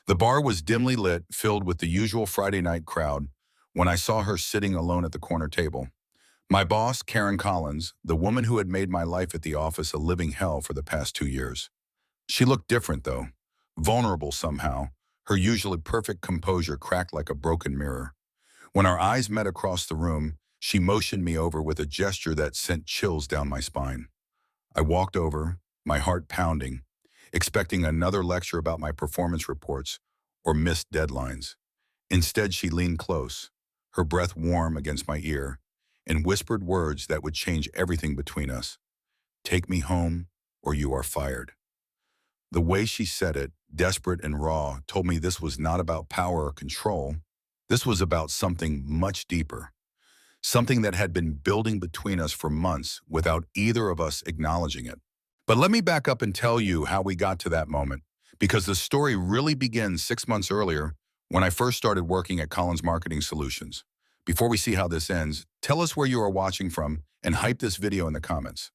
The bar was dimly lit, filled with the usual Friday night crowd, when I saw her sitting alone at the corner table. My boss, Karen Collins, the woman who had made my life at the office a living hell for the past 2 years. She looked different, though, vulnerable somehow, her usually perfect composure cracked like a broken mirror. When our eyes met across the room, she motioned me over with a gesture that sent chills down my spine. I walked over, my heart pounding, expecting another lecture about my performance reports or missed deadlines. Instead, she leaned close, her breath warm against my ear, and whispered words that would change everything between us. "Take me home, or you are fired." The way she said it, desperate and raw, told me this was not about power or control. This was about something much deeper, something that had been building between us for months without either of us acknowledging it. But let me back up and tell you how we got to that moment, because the story really begins 6 months earlier when I first started working at Collins Marketing Solutions. Before we see how this ends, tell us where you are watching from and hype this video in the comments.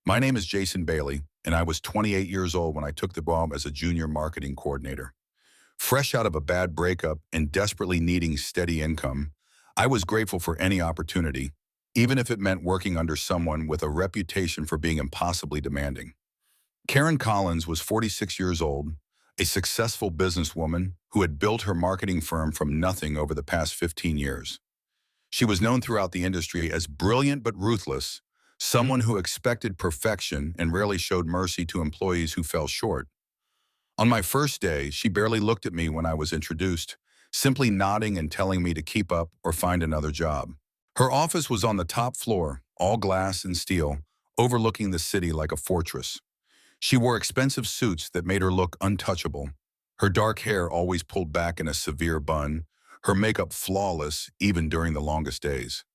My name is Jason Bailey, and I was 28 years old when I took the job as a junior marketing coordinator. Fresh out of a bad breakup and desperately needing steady income, I was grateful for any opportunity, even if it meant working under someone with a reputation for being impossibly demanding. Karen Collins was 46 years old, a successful businesswoman who had built her marketing firm from nothing over the past 15 years. She was known throughout the industry as brilliant but ruthless, someone who expected perfection and rarely showed mercy to employees who fell short. On my first day, she barely looked at me when I was introduced, simply nodding and telling me to keep up or find another job. Her office was on the top floor, all glass and steel, overlooking the city like a fortress. She wore expensive suits that made her look untouchable, her dark hair always pulled back in a severe bun, her makeup flawless even during the longest days.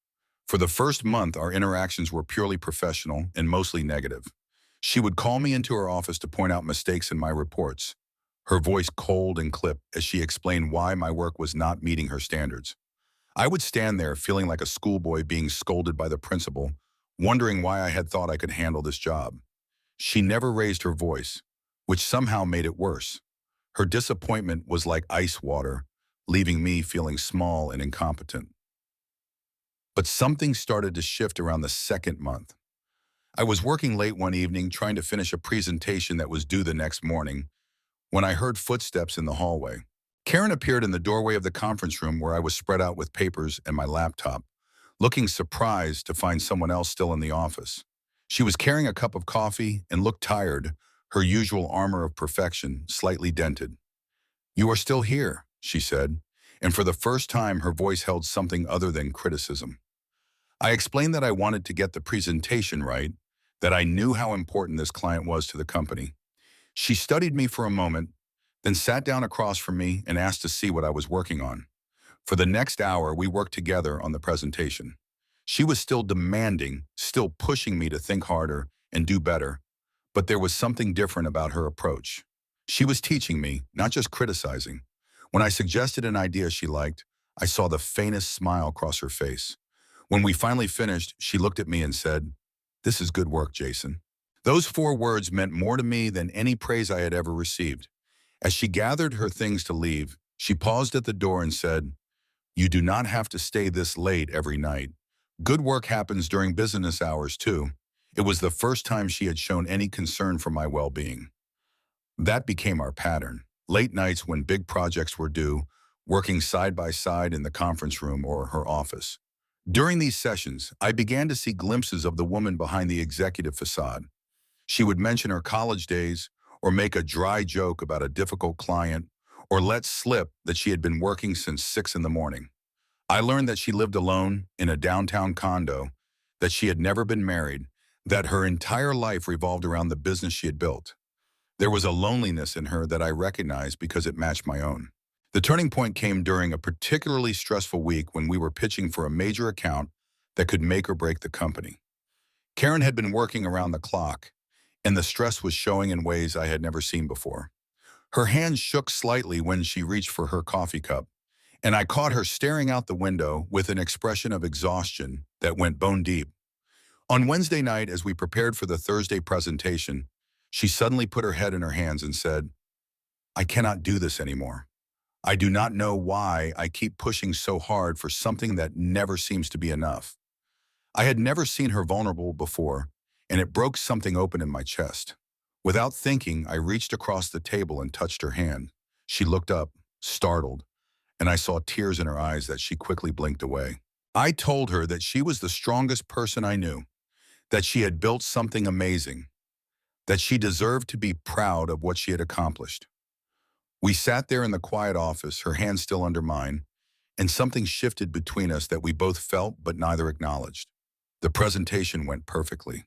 For the first month, our interactions were purely professional and mostly negative. She would call me into her office to point out mistakes in my reports, her voice cold and clipped as she explained why my work was not meeting her standards. I would stand there feeling like a schoolboy being scolded by the principal, wondering why I had thought I could handle this job. She never raised her voice, which somehow made it worse. Her disappointment was like ice water, leaving me feeling small and incompetent. But something started to shift around the second month. I was working late one evening trying to finish a presentation that was due the next morning when I heard footsteps in the hallway. Karen appeared in the doorway of the conference room where I was spread out with papers and my laptop, looking surprised to find someone else still in the office. She was carrying a cup of coffee and looked tired, her usual armor of perfection slightly dented. "You are still here," she said, and for the first time her voice held something other than criticism. I explained that I wanted to get the presentation right, that I knew how important this client was to the company. She studied me for a moment, then sat down across from me and asked to see what I was working on. For the next hour, we worked together on the presentation. She was still demanding, still pushing me to think harder and do better, but there was something different about her approach. She was teaching me, not just criticizing. When I suggested an idea she liked, I saw the faintest smile cross her face. When we finally finished, she looked at me and said, "This is good work, Jason." Those 4 words meant more to me than any praise I had ever received. As she gathered her things to leave, she paused at the door and said, "You do not have to stay this late every night. Good work happens during business hours, too." It was the first time she had shown any concern for my well-being. That became our pattern. Late nights when big projects were due, working side by side in the conference room or her office. During these sessions, I began to see glimpses of the woman behind the executive facade. She would mention her college days, or make a dry joke about a difficult client, or let slip that she had been working since 6 in the morning. I learned that she lived alone in a downtown condo, that she had never been married, that her entire life revolved around the business she had built. There was a loneliness in her that I recognized because it matched my own. The turning point came during a particularly stressful week when we were pitching for a major account that could make or break the company. Karen had been working around the clock, and the stress was showing in ways I had never seen before. Her hands shook slightly when she reached for her coffee cup, and I caught her staring out the window with an expression of exhaustion that went bone deep. On Wednesday night, as we prepared for the Thursday presentation, she suddenly put her head in her hands and said, "I cannot do this anymore." I do not know why I keep pushing so hard for something that never seems to be enough. I had never seen her vulnerable before, and it broke something open in my chest. Without thinking, I reached across the table and touched her hand. She looked up, startled, and I saw tears in her eyes that she quickly blinked away. I told her that she was the strongest person I knew, that she had built something amazing, that she deserved to be proud of what she had accomplished. We sat there in the quiet office, her hand still under mine, and something shifted between us that we both felt but neither acknowledged. The presentation went perfectly.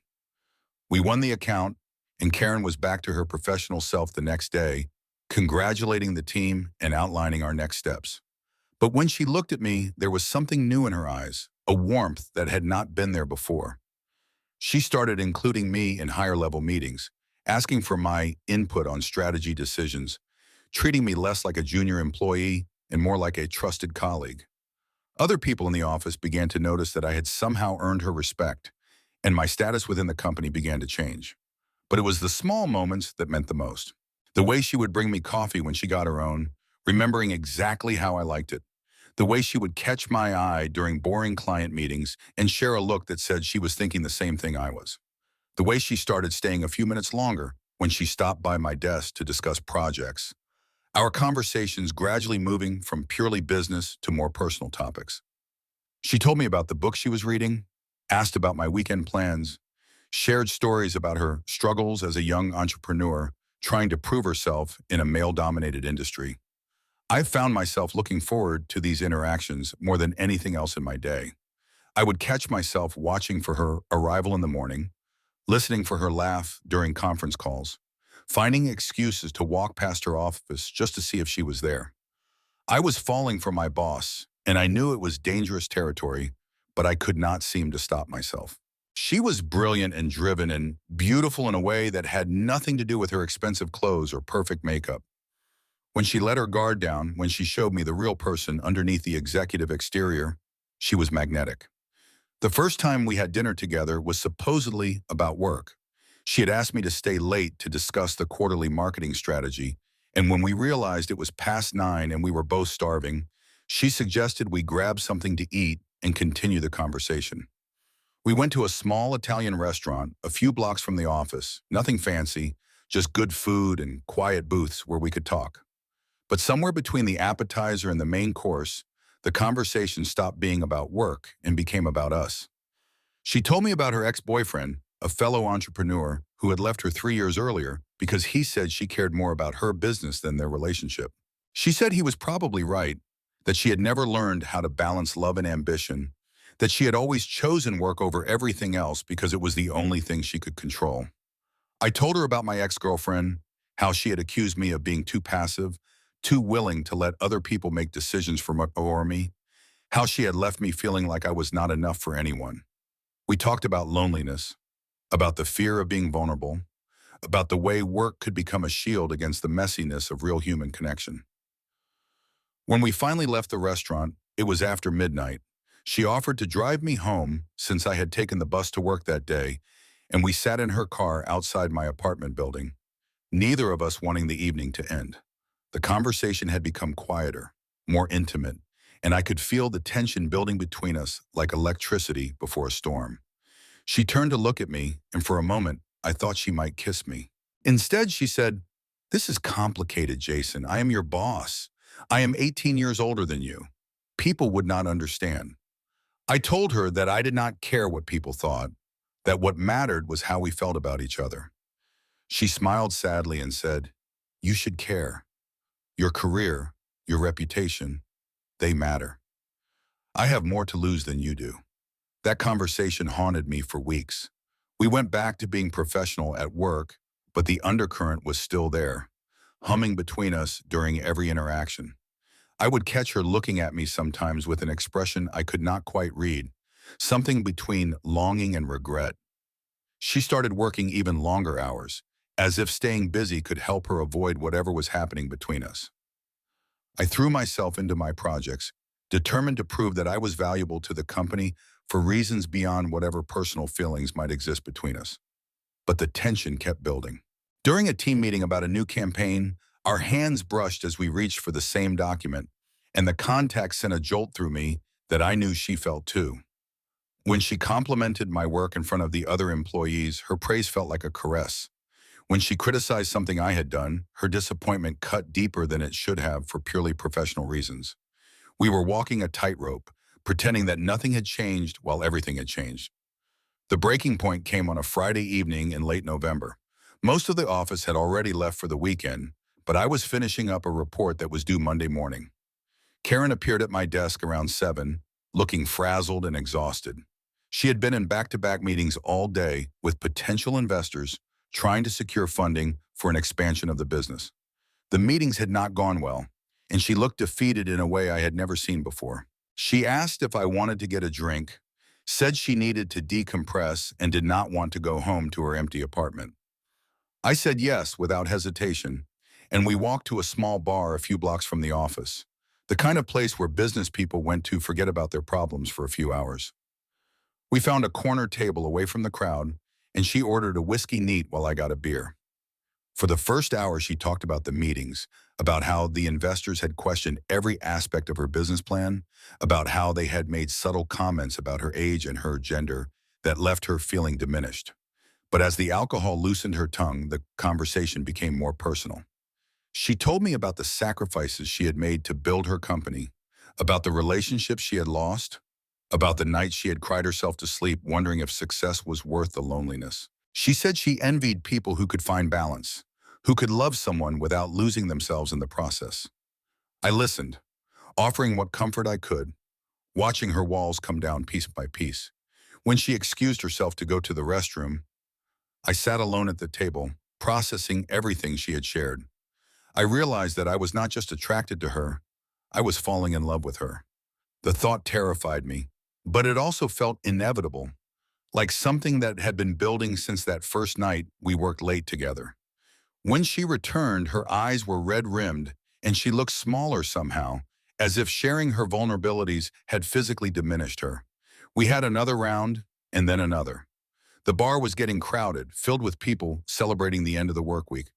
We won the account, and Karen was back to her professional self the next day, congratulating the team and outlining our next steps. But when she looked at me, there was something new in her eyes, a warmth that had not been there before. She started including me in higher-level meetings, asking for my input on strategy decisions, treating me less like a junior employee and more like a trusted colleague. Other people in the office began to notice that I had somehow earned her respect, and my status within the company began to change. But it was the small moments that meant the most. The way she would bring me coffee when she got her own, remembering exactly how I liked it. The way she would catch my eye during boring client meetings and share a look that said she was thinking the same thing I was. The way she started staying a few minutes longer when she stopped by my desk to discuss projects. Our conversations gradually moving from purely business to more personal topics. She told me about the book she was reading, asked about my weekend plans, shared stories about her struggles as a young entrepreneur trying to prove herself in a male-dominated industry. I found myself looking forward to these interactions more than anything else in my day. I would catch myself watching for her arrival in the morning, listening for her laugh during conference calls, finding excuses to walk past her office just to see if she was there. I was falling for my boss, and I knew it was dangerous territory, but I could not seem to stop myself. She was brilliant and driven and beautiful in a way that had nothing to do with her expensive clothes or perfect makeup. When she let her guard down, when she showed me the real person underneath the executive exterior, she was magnetic. The first time we had dinner together was supposedly about work. She had asked me to stay late to discuss the quarterly marketing strategy, and when we realized it was past 9 and we were both starving, she suggested we grab something to eat and continue the conversation. We went to a small Italian restaurant a few blocks from the office, nothing fancy, just good food and quiet booths where we could talk. But somewhere between the appetizer and the main course, the conversation stopped being about work and became about us. She told me about her ex-boyfriend, a fellow entrepreneur who had left her 3 years earlier because he said she cared more about her business than their relationship. She said he was probably right, that she had never learned how to balance love and ambition, that she had always chosen work over everything else because it was the only thing she could control. I told her about my ex-girlfriend, how she had accused me of being too passive, too willing to let other people make decisions for me, how she had left me feeling like I was not enough for anyone. We talked about loneliness, about the fear of being vulnerable, about the way work could become a shield against the messiness of real human connection. When we finally left the restaurant, it was after midnight. She offered to drive me home since I had taken the bus to work that day, and we sat in her car outside my apartment building, neither of us wanting the evening to end. The conversation had become quieter, more intimate, and I could feel the tension building between us like electricity before a storm. She turned to look at me, and for a moment, I thought she might kiss me. Instead, she said, "This is complicated, Jason. I am your boss. I am 18 years older than you. People would not understand." I told her that I did not care what people thought, that what mattered was how we felt about each other. She smiled sadly and said, "You should care. Your career, your reputation, they matter. I have more to lose than you do." That conversation haunted me for weeks. We went back to being professional at work, but the undercurrent was still there, humming between us during every interaction. I would catch her looking at me sometimes with an expression I could not quite read, something between longing and regret. She started working even longer hours, as if staying busy could help her avoid whatever was happening between us. I threw myself into my projects, determined to prove that I was valuable to the company for reasons beyond whatever personal feelings might exist between us. But the tension kept building. During a team meeting about a new campaign, Our hands brushed as we reached for the same document, and the contact sent a jolt through me that I knew she felt too. When she complimented my work in front of the other employees, her praise felt like a caress. When she criticized something I had done, her disappointment cut deeper than it should have for purely professional reasons. We were walking a tightrope, pretending that nothing had changed while everything had changed. The breaking point came on a Friday evening in late November. Most of the office had already left for the weekend, but I was finishing up a report that was due Monday morning. Karen appeared at my desk around 7, looking frazzled and exhausted. She had been in back-to-back meetings all day with potential investors trying to secure funding for an expansion of the business. The meetings had not gone well, and she looked defeated in a way I had never seen before. She asked if I wanted to get a drink, said she needed to decompress and did not want to go home to her empty apartment. I said yes without hesitation, and we walked to a small bar a few blocks from the office, the kind of place where business people went to forget about their problems for a few hours. We found a corner table away from the crowd, and she ordered a whiskey neat while I got a beer. For the first hour, she talked about the meetings, about how the investors had questioned every aspect of her business plan, about how they had made subtle comments about her age and her gender that left her feeling diminished. But as the alcohol loosened her tongue, the conversation became more personal. She told me about the sacrifices she had made to build her company, about the relationships she had lost, about the nights she had cried herself to sleep wondering if success was worth the loneliness. She said she envied people who could find balance, who could love someone without losing themselves in the process. I listened, offering what comfort I could, watching her walls come down piece by piece. When she excused herself to go to the restroom, I sat alone at the table, processing everything she had shared. I realized that I was not just attracted to her, I was falling in love with her. The thought terrified me, but it also felt inevitable, like something that had been building since that first night we worked late together. When she returned, her eyes were red-rimmed, and she looked smaller somehow, as if sharing her vulnerabilities had physically diminished her. We had another round, and then another. The bar was getting crowded, filled with people celebrating the end of the work week,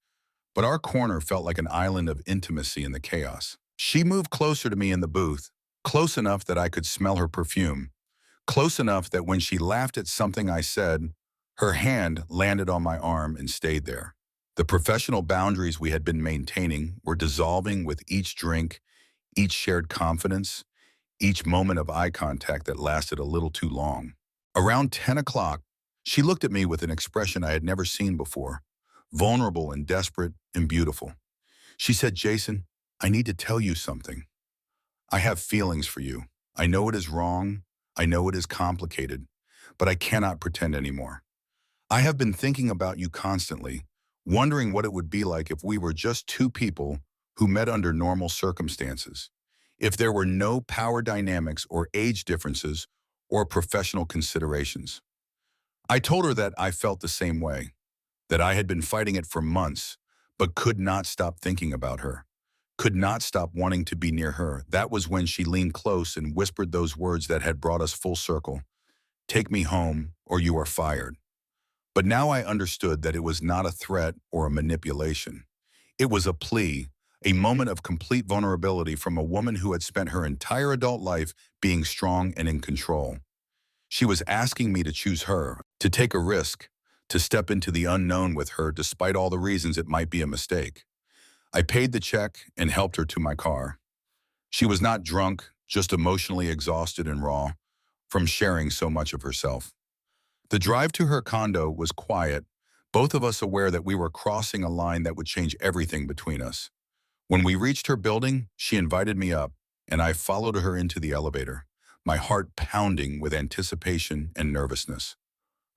but our corner felt like an island of intimacy in the chaos. She moved closer to me in the booth, close enough that I could smell her perfume, close enough that when she laughed at something I said, her hand landed on my arm and stayed there. The professional boundaries we had been maintaining were dissolving with each drink, each shared confidence, each moment of eye contact that lasted a little too long. Around 10 o'clock, she looked at me with an expression I had never seen before, vulnerable and desperate and beautiful. She said, "Jason, I need to tell you something. I have feelings for you. I know it is wrong. I know it is complicated, but I cannot pretend anymore. I have been thinking about you constantly, wondering what it would be like if we were just two people who met under normal circumstances, if there were no power dynamics or age differences or professional considerations." I told her that I felt the same way, that I had been fighting it for months, but could not stop thinking about her, could not stop wanting to be near her. That was when she leaned close and whispered those words that had brought us full circle. "Take me home, or you are fired." But now I understood that it was not a threat or a manipulation. It was a plea, a moment of complete vulnerability from a woman who had spent her entire adult life being strong and in control. She was asking me to choose her, to take a risk, to step into the unknown with her despite all the reasons it might be a mistake. I paid the check and helped her to my car. She was not drunk, just emotionally exhausted and raw from sharing so much of herself. The drive to her condo was quiet, both of us aware that we were crossing a line that would change everything between us. When we reached her building, she invited me up, and I followed her into the elevator, my heart pounding with anticipation and nervousness.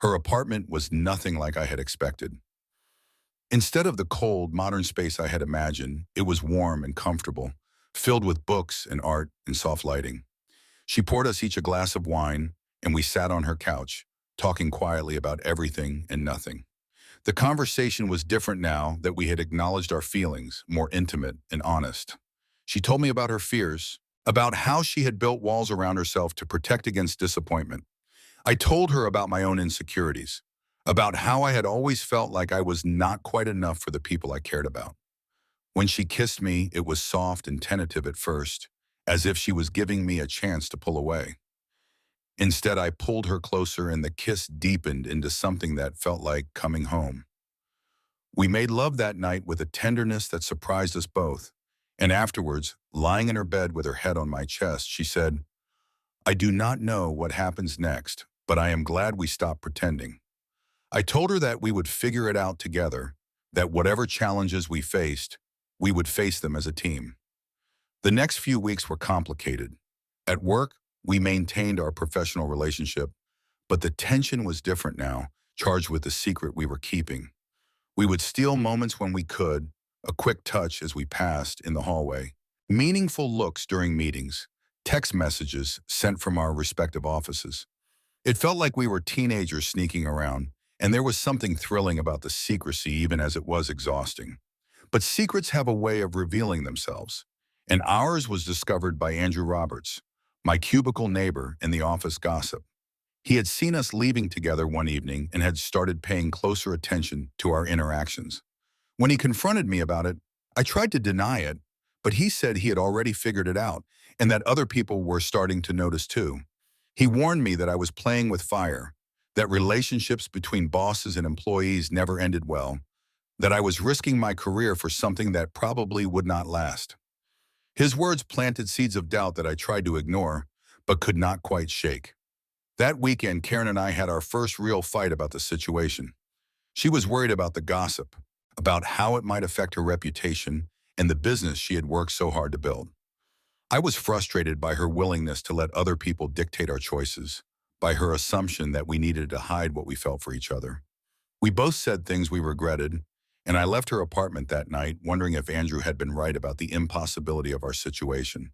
Her apartment was nothing like I had expected. Instead of the cold, modern space I had imagined, it was warm and comfortable, filled with books and art and soft lighting. She poured us each a glass of wine, and we sat on her couch, talking quietly about everything and nothing. The conversation was different now that we had acknowledged our feelings, more intimate and honest. She told me about her fears, about how she had built walls around herself to protect against disappointment. I told her about my own insecurities, about how I had always felt like I was not quite enough for the people I cared about. When she kissed me, it was soft and tentative at first, as if she was giving me a chance to pull away. Instead, I pulled her closer and the kiss deepened into something that felt like coming home. We made love that night with a tenderness that surprised us both. And afterwards, lying in her bed with her head on my chest, she said, "I do not know what happens next, but I am glad we stopped pretending." I told her that we would figure it out together, that whatever challenges we faced, we would face them as a team. The next few weeks were complicated. At work, we maintained our professional relationship, but the tension was different now, charged with the secret we were keeping. We would steal moments when we could, a quick touch as we passed in the hallway, meaningful looks during meetings, text messages sent from our respective offices. It felt like we were teenagers sneaking around, and there was something thrilling about the secrecy even as it was exhausting. But secrets have a way of revealing themselves, and ours was discovered by Andrew Roberts, my cubicle neighbor in the office gossip. He had seen us leaving together one evening and had started paying closer attention to our interactions. When he confronted me about it, I tried to deny it, but he said he had already figured it out and that other people were starting to notice too. He warned me that I was playing with fire, that relationships between bosses and employees never ended well, that I was risking my career for something that probably would not last. His words planted seeds of doubt that I tried to ignore, but could not quite shake. That weekend, Karen and I had our first real fight about the situation. She was worried about the gossip, about how it might affect her reputation and the business she had worked so hard to build. I was frustrated by her willingness to let other people dictate our choices, by her assumption that we needed to hide what we felt for each other. We both said things we regretted, and I left her apartment that night wondering if Andrew had been right about the impossibility of our situation.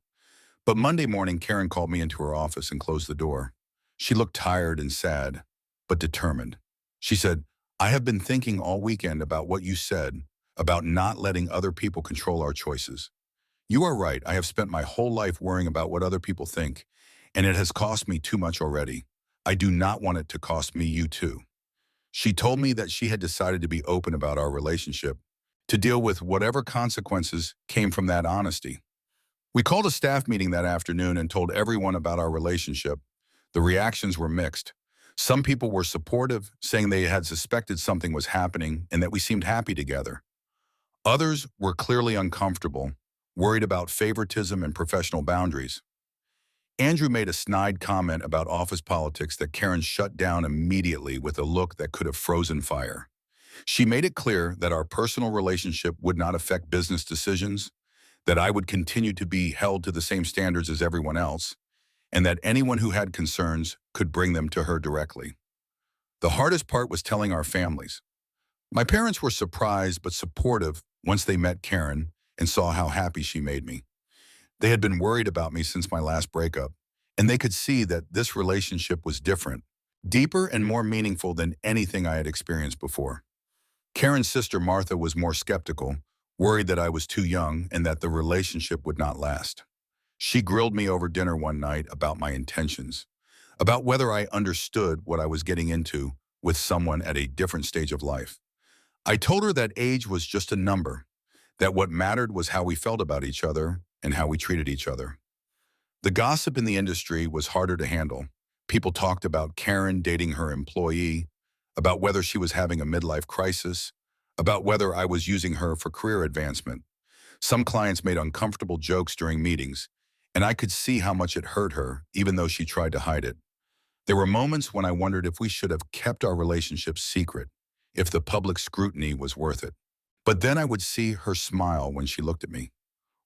But Monday morning, Karen called me into her office and closed the door. She looked tired and sad, but determined. She said, "I have been thinking all weekend about what you said, about not letting other people control our choices. You are right, I have spent my whole life worrying about what other people think, and it has cost me too much already. I do not want it to cost me you too." She told me that she had decided to be open about our relationship, to deal with whatever consequences came from that honesty. We called a staff meeting that afternoon and told everyone about our relationship. The reactions were mixed. Some people were supportive, saying they had suspected something was happening and that we seemed happy together. Others were clearly uncomfortable, worried about favoritism and professional boundaries. Andrew made a snide comment about office politics that Karen shut down immediately with a look that could have frozen fire. She made it clear that our personal relationship would not affect business decisions, that I would continue to be held to the same standards as everyone else, and that anyone who had concerns could bring them to her directly. The hardest part was telling our families. My parents were surprised but supportive once they met Karen and saw how happy she made me. They had been worried about me since my last breakup, and they could see that this relationship was different, deeper and more meaningful than anything I had experienced before. Karen's sister Martha was more skeptical, worried that I was too young and that the relationship would not last. She grilled me over dinner one night about my intentions, about whether I understood what I was getting into with someone at a different stage of life. I told her that age was just a number, that what mattered was how we felt about each other and how we treated each other. The gossip in the industry was harder to handle. People talked about Karen dating her employee, about whether she was having a midlife crisis, about whether I was using her for career advancement. Some clients made uncomfortable jokes during meetings, and I could see how much it hurt her, even though she tried to hide it. There were moments when I wondered if we should have kept our relationship secret, if the public scrutiny was worth it. But then I would see her smile when she looked at me,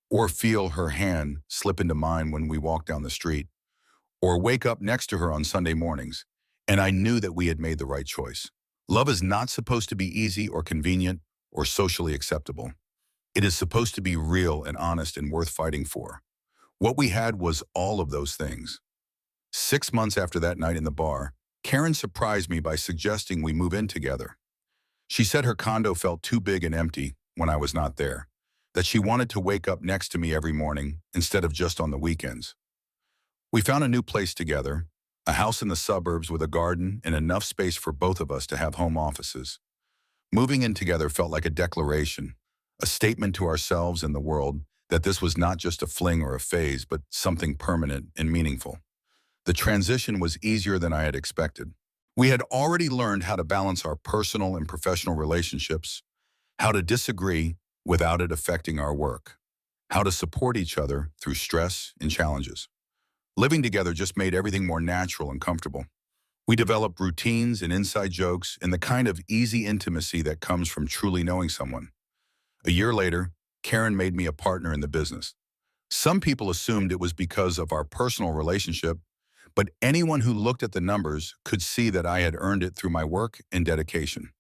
or feel her hand slip into mine when we walked down the street, or wake up next to her on Sunday mornings, and I knew that we had made the right choice. Love is not supposed to be easy or convenient or socially acceptable. It is supposed to be real and honest and worth fighting for. What we had was all of those things. 6 months after that night in the bar, Karen surprised me by suggesting we move in together. She said her condo felt too big and empty when I was not there, that she wanted to wake up next to me every morning instead of just on the weekends. We found a new place together, a house in the suburbs with a garden and enough space for both of us to have home offices. Moving in together felt like a declaration, a statement to ourselves and the world that this was not just a fling or a phase, but something permanent and meaningful. The transition was easier than I had expected. We had already learned how to balance our personal and professional relationships, how to disagree without it affecting our work, how to support each other through stress and challenges. Living together just made everything more natural and comfortable. We developed routines and inside jokes and the kind of easy intimacy that comes from truly knowing someone. A year later, Karen made me a partner in the business. Some people assumed it was because of our personal relationship, but anyone who looked at the numbers could see that I had earned it through my work and dedication.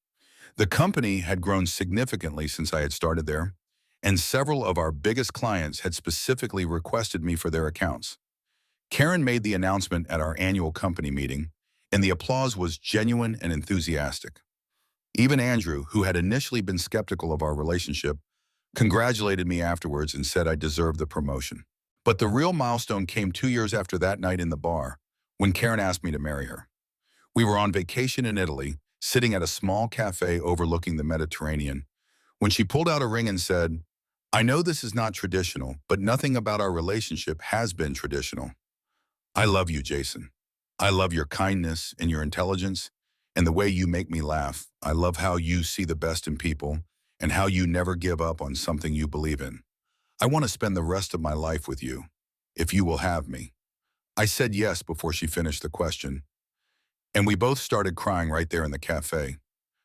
The company had grown significantly since I had started there, and several of our biggest clients had specifically requested me for their accounts. Karen made the announcement at our annual company meeting, and the applause was genuine and enthusiastic. Even Andrew, who had initially been skeptical of our relationship, congratulated me afterwards and said I deserved the promotion. But the real milestone came 2 years after that night in the bar, when Karen asked me to marry her. We were on vacation in Italy, sitting at a small cafe overlooking the Mediterranean, when she pulled out a ring and said, "I know this is not traditional, but nothing about our relationship has been traditional. I love you, Jason. I love your kindness and your intelligence and the way you make me laugh. I love how you see the best in people and how you never give up on something you believe in. I want to spend the rest of my life with you, if you will have me." I said yes before she finished the question, and we both started crying right there in the cafe.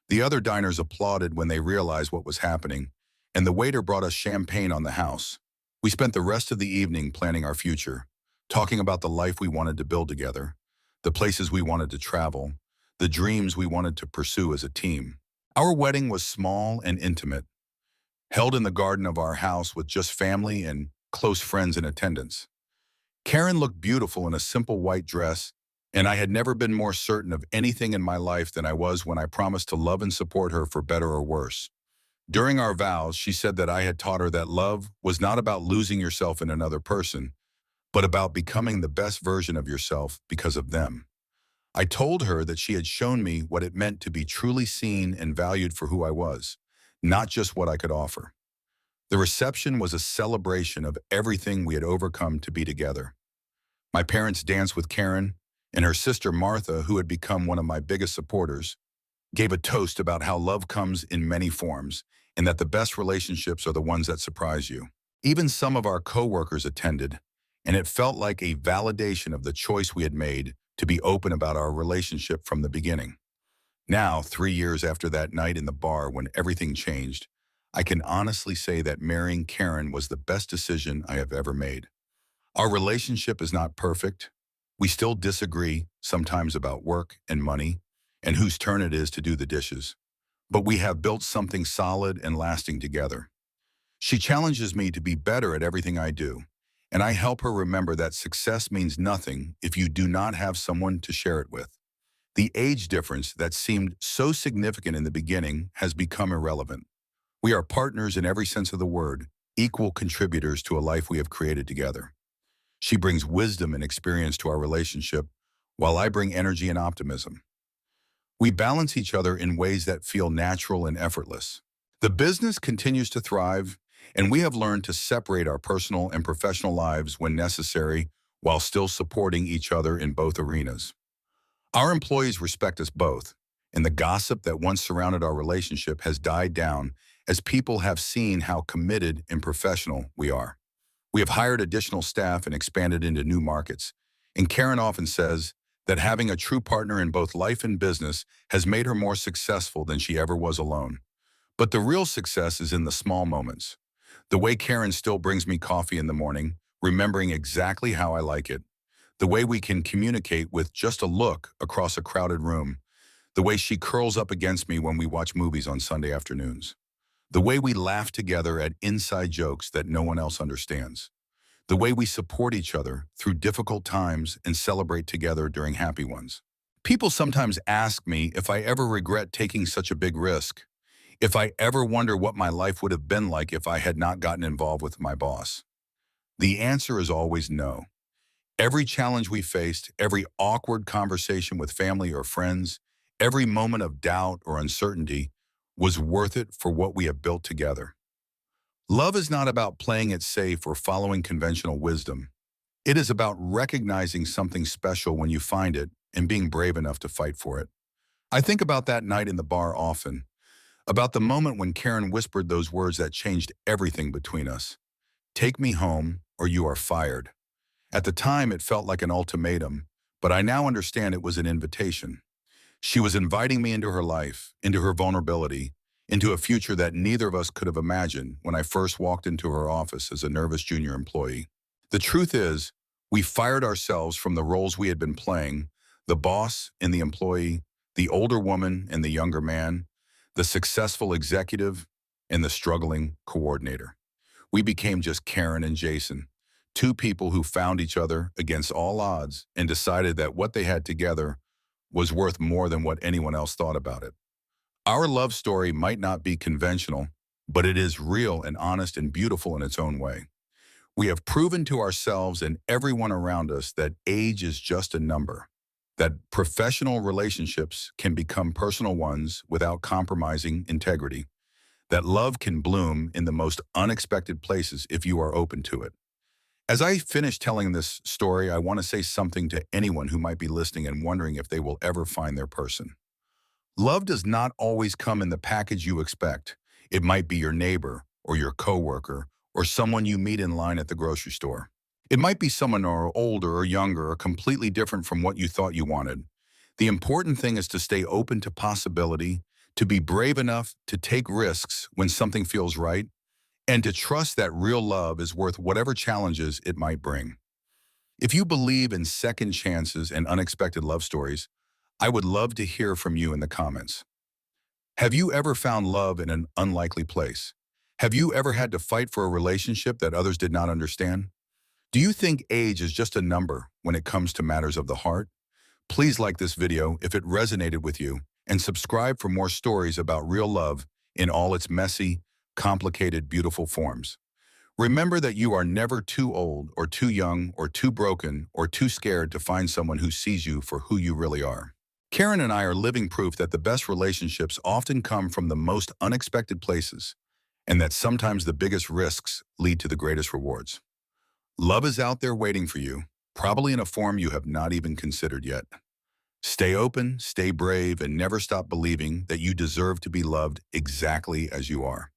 The other diners applauded when they realized what was happening, and the waiter brought us champagne on the house. We spent the rest of the evening planning our future, talking about the life we wanted to build together, the places we wanted to travel, the dreams we wanted to pursue as a team. Our wedding was small and intimate, held in the garden of our house with just family and close friends in attendance. Karen looked beautiful in a simple white dress, and I had never been more certain of anything in my life than I was when I promised to love and support her for better or worse. During our vows, she said that I had taught her that love was not about losing yourself in another person, but about becoming the best version of yourself because of them. I told her that she had shown me what it meant to be truly seen and valued for who I was, not just what I could offer. The reception was a celebration of everything we had overcome to be together. My parents danced with Karen, and her sister Martha, who had become one of my biggest supporters, gave a toast about how love comes in many forms and that the best relationships are the ones that surprise you. Even some of our coworkers attended, and it felt like a validation of the choice we had made to be open about our relationship from the beginning. Now, 3 years after that night in the bar when everything changed, I can honestly say that marrying Karen was the best decision I have ever made. Our relationship is not perfect. We still disagree, sometimes about work and money, and whose turn it is to do the dishes. But we have built something solid and lasting together. She challenges me to be better at everything I do, and I help her remember that success means nothing if you do not have someone to share it with. The age difference that seemed so significant in the beginning has become irrelevant. We are partners in every sense of the word, equal contributors to a life we have created together. She brings wisdom and experience to our relationship, while I bring energy and optimism. We balance each other in ways that feel natural and effortless. The business continues to thrive, and we have learned to separate our personal and professional lives when necessary while still supporting each other in both arenas. Our employees respect us both, and the gossip that once surrounded our relationship has died down as people have seen how committed and professional we are. We have hired additional staff and expanded into new markets, and Karen often says that having a true partner in both life and business has made her more successful than she ever was alone. But the real success is in the small moments. The way Karen still brings me coffee in the morning, remembering exactly how I like it. The way we can communicate with just a look across a crowded room. The way she curls up against me when we watch movies on Sunday afternoons. The way we laugh together at inside jokes that no one else understands. The way we support each other through difficult times and celebrate together during happy ones. People sometimes ask me if I ever regret taking such a big risk, if I ever wonder what my life would have been like if I had not gotten involved with my boss. The answer is always no. Every challenge we faced, every awkward conversation with family or friends, every moment of doubt or uncertainty was worth it for what we have built together. Love is not about playing it safe or following conventional wisdom. It is about recognizing something special when you find it and being brave enough to fight for it. I think about that night in the bar often, about the moment when Karen whispered those words that changed everything between us. Take me home or you are fired. At the time, it felt like an ultimatum, but I now understand it was an invitation. She was inviting me into her life, into her vulnerability, into a future that neither of us could have imagined when I first walked into her office as a nervous junior employee. The truth is, we fired ourselves from the roles we had been playing, the boss and the employee, the older woman and the younger man, the successful executive and the struggling coordinator. We became just Karen and Jason, two people who found each other against all odds and decided that what they had together was worth more than what anyone else thought about it. Our love story might not be conventional, but it is real and honest and beautiful in its own way. We have proven to ourselves and everyone around us that age is just a number, that professional relationships can become personal ones without compromising integrity, that love can bloom in the most unexpected places if you are open to it. As I finish telling this story, I want to say something to anyone who might be listening and wondering if they will ever find their person. Love does not always come in the package you expect. It might be your neighbor or your coworker or someone you meet in line at the grocery store. It might be someone older or younger or completely different from what you thought you wanted. The important thing is to stay open to possibility, to be brave enough to take risks when something feels right, and to trust that real love is worth whatever challenges it might bring. If you believe in second chances and unexpected love stories, I would love to hear from you in the comments. Have you ever found love in an unlikely place? Have you ever had to fight for a relationship that others did not understand? Do you think age is just a number when it comes to matters of the heart? Please like this video if it resonated with you and subscribe for more stories about real love in all its messy, complicated, beautiful forms. Remember that you are never too old or too young or too broken or too scared to find someone who sees you for who you really are. Karen and I are living proof that the best relationships often come from the most unexpected places, and that sometimes the biggest risks lead to the greatest rewards. Love is out there waiting for you, probably in a form you have not even considered yet. Stay open, stay brave, and never stop believing that you deserve to be loved exactly as you are.